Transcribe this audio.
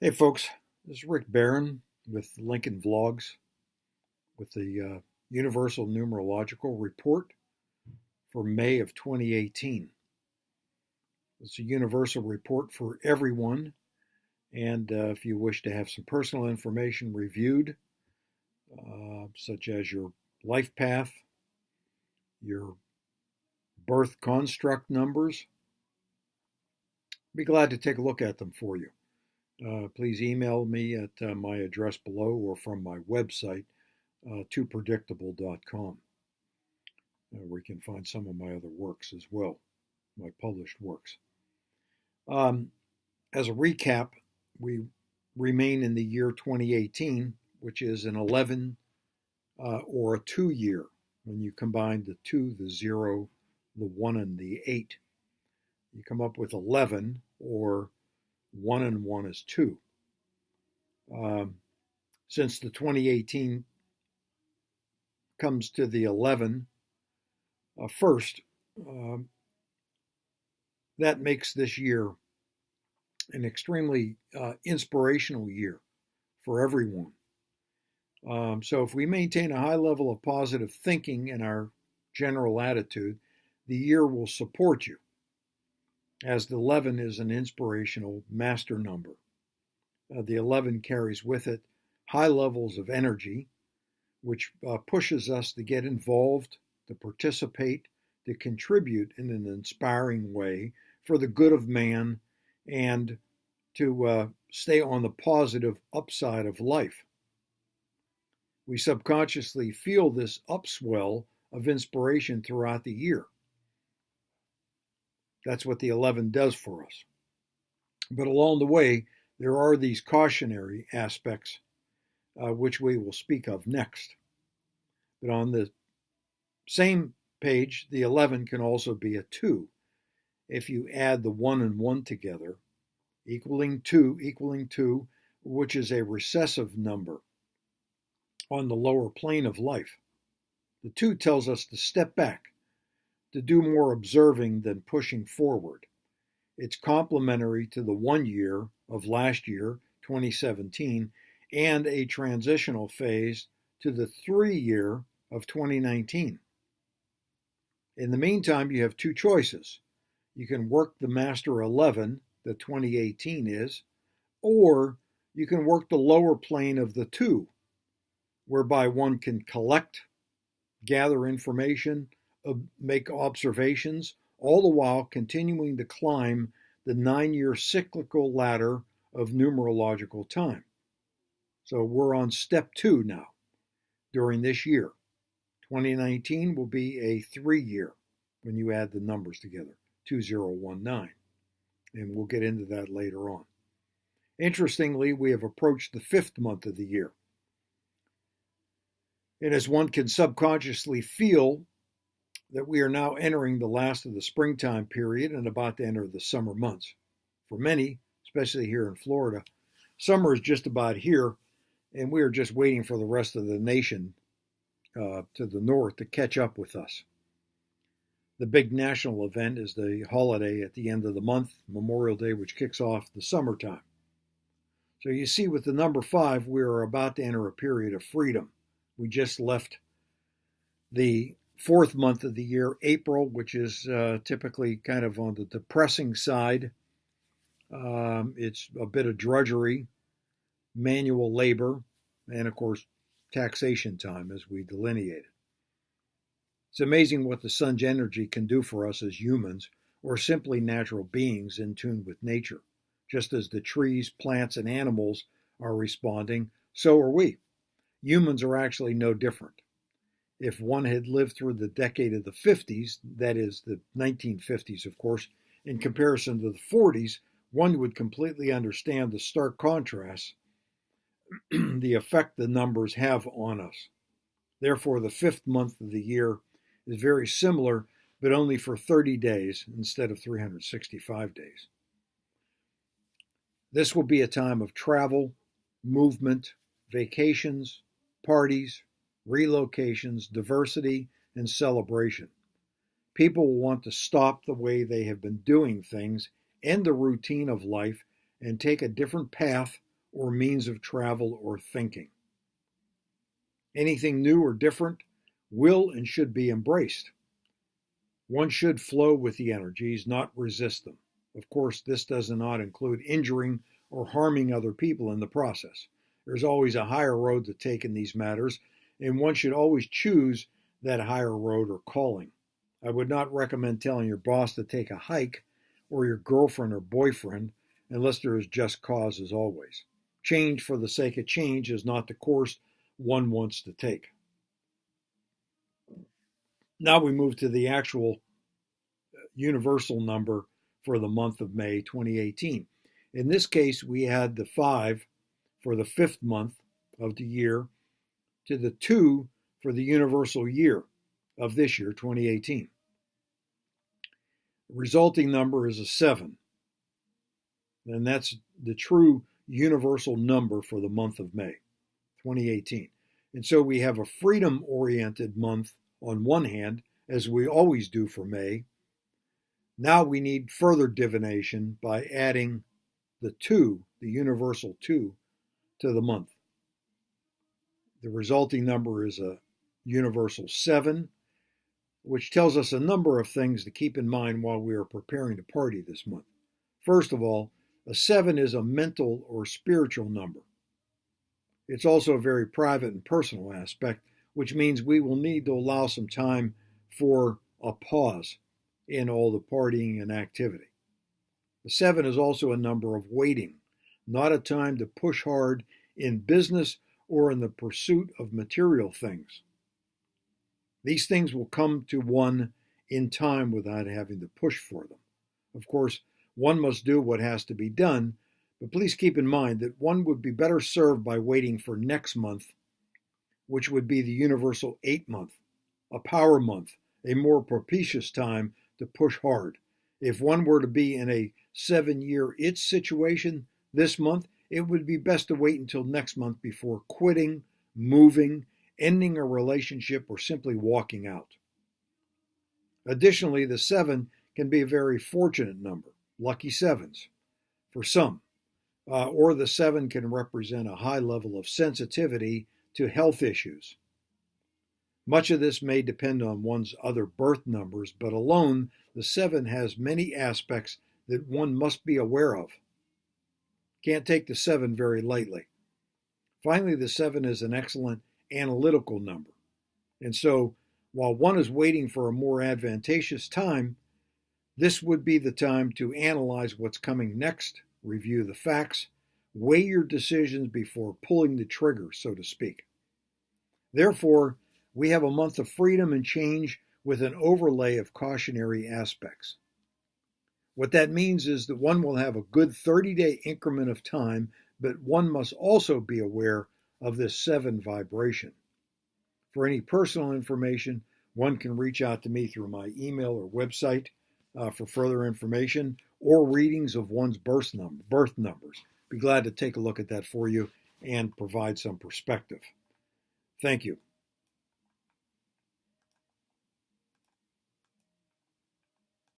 Hey folks, this is Rick Barron with Lincoln Vlogs with the Universal Numerological Report for May of 2018. It's a universal report for everyone, and if you wish to have some personal information reviewed, such as your life path, your birth construct numbers, be glad to take a look at them for you. Please email me at my address below or from my website, toopredictable.com, where you can find some of my other works as well, my published works. As a recap, we remain in the year 2018, which is an 11 or a 2 year. When you combine the 2, the 0, the 1, and the 8, you come up with 11, or 1 and 1 is 2. Since the 2018 comes to the 11 first, that makes this year an extremely inspirational year for everyone. So if we maintain a high level of positive thinking in our general attitude, the year will support you, as the 11 is an inspirational master number. The 11 carries with it high levels of energy, which pushes us to get involved, to participate, to contribute in an inspiring way for the good of man, and to stay on the positive upside of life. We subconsciously feel this upswell of inspiration throughout the year. That's what the 11 does for us. But along the way, there are these cautionary aspects, which we will speak of next. But on the same page, the 11 can also be a 2. If you add the 1 and 1 together, equaling 2, which is a recessive number on the lower plane of life. The 2 tells us to step back, to do more observing than pushing forward. It's complementary to the 1 year of last year, 2017, and a transitional phase to the 3 year of 2019. In the meantime, you have 2 choices. You can work the Master 11, that 2018 is, or you can work the lower plane of the 2, whereby one can collect, gather information, make observations, all the while continuing to climb the 9-year cyclical ladder of numerological time. So we're on step 2 now during this year. 2019 will be a 3 year when you add the numbers together, 2019. And we'll get into that later on. Interestingly, we have approached the 5th month of the year. And as one can subconsciously feel that we are now entering the last of the springtime period and about to enter the summer months. For many, especially here in Florida, summer is just about here, and we are just waiting for the rest of the nation to the north to catch up with us. The big national event is the holiday at the end of the month, Memorial Day, which kicks off the summertime. So you see with the number 5, we are about to enter a period of freedom. We just left the 4th month of the year, April, which is typically kind of on the depressing side. It's a bit of drudgery, manual labor, and of course, taxation time as we delineate it. It's amazing what the sun's energy can do for us as humans, or simply natural beings in tune with nature. Just as the trees, plants, and animals are responding, so are we. Humans are actually no different. If one had lived through the decade of the 50s, that is the 1950s, of course, in comparison to the 40s, one would completely understand the stark contrast, the effect the numbers have on us. Therefore, the 5th month of the year is very similar, but only for 30 days instead of 365 days. This will be a time of travel, movement, vacations, parties, relocations, diversity, and celebration. People will want to stop the way they have been doing things, end the routine of life, and take a different path or means of travel or thinking. Anything new or different will and should be embraced. One should flow with the energies, not resist them. Of course, this does not include injuring or harming other people in the process. There's always a higher road to take in these matters, and one should always choose that higher road or calling. I would not recommend telling your boss to take a hike or your girlfriend or boyfriend unless there is just cause, as always. Change for the sake of change is not the course one wants to take. Now we move to the actual universal number for the month of May 2018. In this case, we had the 5 for the 5th month of the year to the 2 for the universal year of this year, 2018. The resulting number is a 7, and that's the true universal number for the month of May 2018. And so we have a freedom-oriented month on one hand, as we always do for May. Now we need further divination by adding the 2, the universal 2, to the month. The resulting number is a universal 7, which tells us a number of things to keep in mind while we are preparing to party this month. First of all, a 7 is a mental or spiritual number. It's also a very private and personal aspect, which means we will need to allow some time for a pause in all the partying and activity. The 7 is also a number of waiting, not a time to push hard in business or in the pursuit of material things. These things will come to one in time without having to push for them. Of course, one must do what has to be done, but please keep in mind that one would be better served by waiting for next month, which would be the universal 8 month, a power month, a more propitious time to push hard. If one were to be in a 7-year itch situation this month, it would be best to wait until next month before quitting, moving, ending a relationship, or simply walking out. Additionally, the 7 can be a very fortunate number, lucky 7s, for some, or the 7 can represent a high level of sensitivity to health issues. Much of this may depend on one's other birth numbers, but alone, the 7 has many aspects that one must be aware of. Can't take the 7 very lightly. Finally, the 7 is an excellent analytical number. And so, while one is waiting for a more advantageous time, this would be the time to analyze what's coming next, review the facts, weigh your decisions before pulling the trigger, so to speak. Therefore, we have a month of freedom and change with an overlay of cautionary aspects. What that means is that one will have a good 30-day increment of time, but one must also be aware of this 7 vibration. For any personal information, one can reach out to me through my email or website for further information or readings of one's birth numbers. Be glad to take a look at that for you and provide some perspective. Thank you.